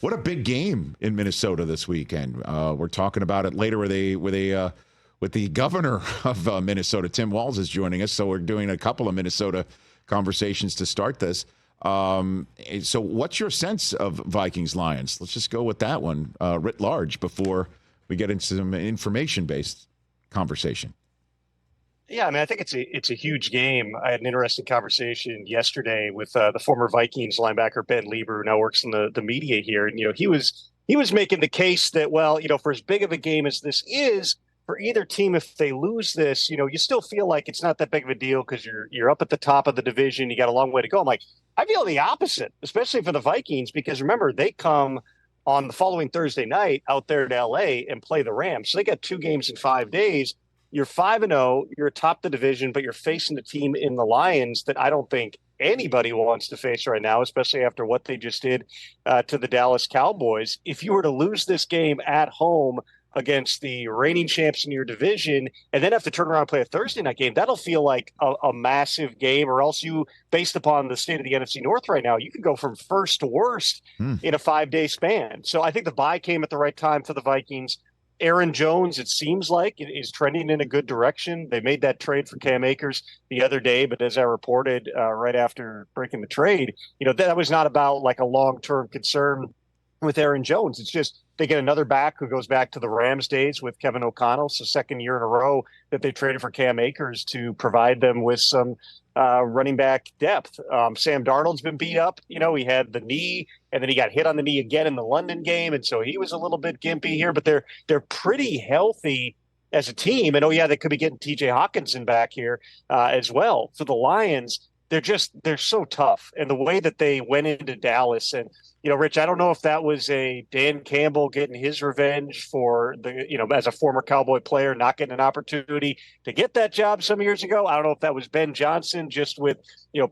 What a big game in Minnesota this weekend. We're talking about it later with the governor of Minnesota. Tim Walz is joining us, so we're doing a couple of Minnesota conversations to start this. So what's your sense of Vikings-Lions? Let's just go with that one writ large before we get into some information-based conversation. Yeah, I mean, I think it's a huge game. I had an interesting conversation yesterday with the former Vikings linebacker Ben Lieber, who now works in the media here, and he was making the case that, well, for as big of a game as this is for either team, if they lose this, you still feel like it's not that big of a deal because you're up at the top of the division, you got a long way to go. I'm like, I feel the opposite, especially for the Vikings, because remember, they come on the following Thursday night out there to LA and play the Rams, so they got 2 games in 5 days. You're 5-0, you're atop the division, but you're facing the team in the Lions that I don't think anybody wants to face right now, especially after what they just did to the Dallas Cowboys. If you were to lose this game at home against the reigning champs in your division and then have to turn around and play a Thursday night game, that'll feel like a massive game, or else you, based upon the state of the NFC North right now, you could go from first to worst in a 5-day span. So I think the bye came at the right time for the Vikings. Aaron Jones, it seems like, is trending in a good direction. They made that trade for Cam Akers the other day, but as I reported right after breaking the trade, that was not about like a long-term concern with Aaron Jones. It's just they get another back who goes back to the Rams days with Kevin O'Connell. So second year in a row that they traded for Cam Akers to provide them with some running back depth. Sam Darnold's been beat up. He had the knee, and then he got hit on the knee again in the London game, and so he was a little bit gimpy here. But they're pretty healthy as a team. And they could be getting T.J. Hawkinson back here as well. For the Lions, they're so tough, and the way that they went into Dallas, and Rich, I don't know if that was a Dan Campbell getting his revenge for as a former Cowboy player not getting an opportunity to get that job some years ago. I don't know if that was Ben Johnson just with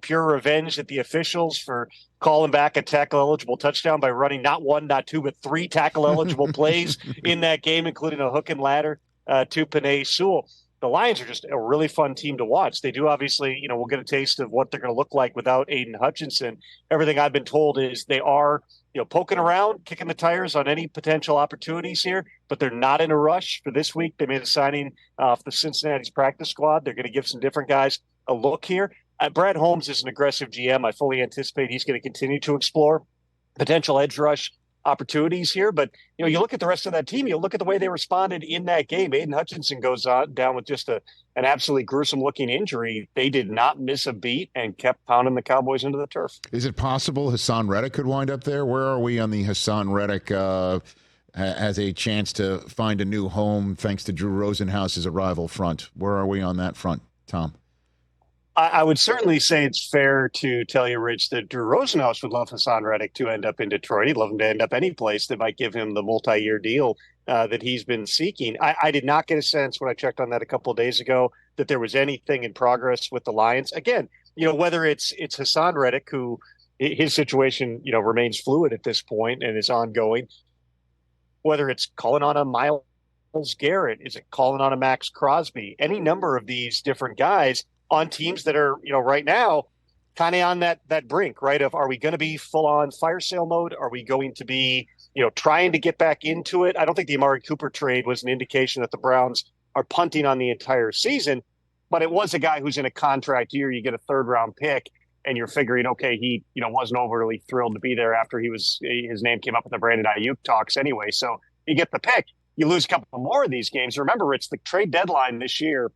pure revenge at the officials for calling back a tackle eligible touchdown by running not 1, not 2, but 3 tackle eligible plays in that game, including a hook and ladder to Penei Sewell. The Lions are just a really fun team to watch. They do, obviously, we'll get a taste of what they're going to look like without Aiden Hutchinson. Everything I've been told is they are, poking around, kicking the tires on any potential opportunities here, but they're not in a rush for this week. They made a signing off the Cincinnati's practice squad. They're going to give some different guys a look here. Brad Holmes is an aggressive GM. I fully anticipate he's going to continue to explore potential edge rush opportunities here, but you look at the rest of that team, you look at the way they responded in that game. Aiden Hutchinson goes down with just an absolutely gruesome looking injury. They did not miss a beat and kept pounding the Cowboys into the turf. Is it possible Hassan Reddick could wind up there? Where are we on the Hassan Reddick as a chance to find a new home thanks to Drew Rosenhaus's arrival front? Where are we on that front, Tom? I would certainly say it's fair to tell you, Rich, that Drew Rosenhaus would love Hassan Reddick to end up in Detroit. He'd love him to end up any place that might give him the multi-year deal that he's been seeking. I did not get a sense when I checked on that a couple of days ago that there was anything in progress with the Lions. Again, whether it's Hassan Reddick, who his situation, remains fluid at this point and is ongoing, whether it's calling on a Myles Garrett, is it calling on a Max Crosby, any number of these different guys on teams that are, right now kind of on that brink, right? Of, are we going to be full on fire sale mode? Are we going to be, trying to get back into it? I don't think the Amari Cooper trade was an indication that the Browns are punting on the entire season, but it was a guy who's in a contract year. You get a 3rd round pick and you're figuring, okay, he, wasn't overly thrilled to be there after his name came up in the Brandon Ayuk talks anyway. So you get the pick, you lose a couple more of these games. Remember, it's the trade deadline this year.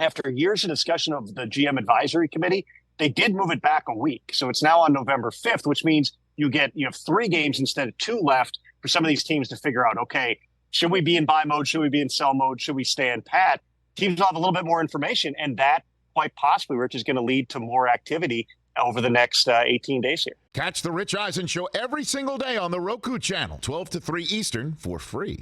After years of discussion of the GM advisory committee, they did move it back a week. So it's now on November 5th, which means you have 3 games instead of 2 left for some of these teams to figure out, okay, should we be in buy mode? Should we be in sell mode? Should we stand pat? Teams will have a little bit more information, and that quite possibly, Rich, is going to lead to more activity over the next 18 days here. Catch the Rich Eisen Show every single day on the Roku Channel, 12 to 3 Eastern, for free.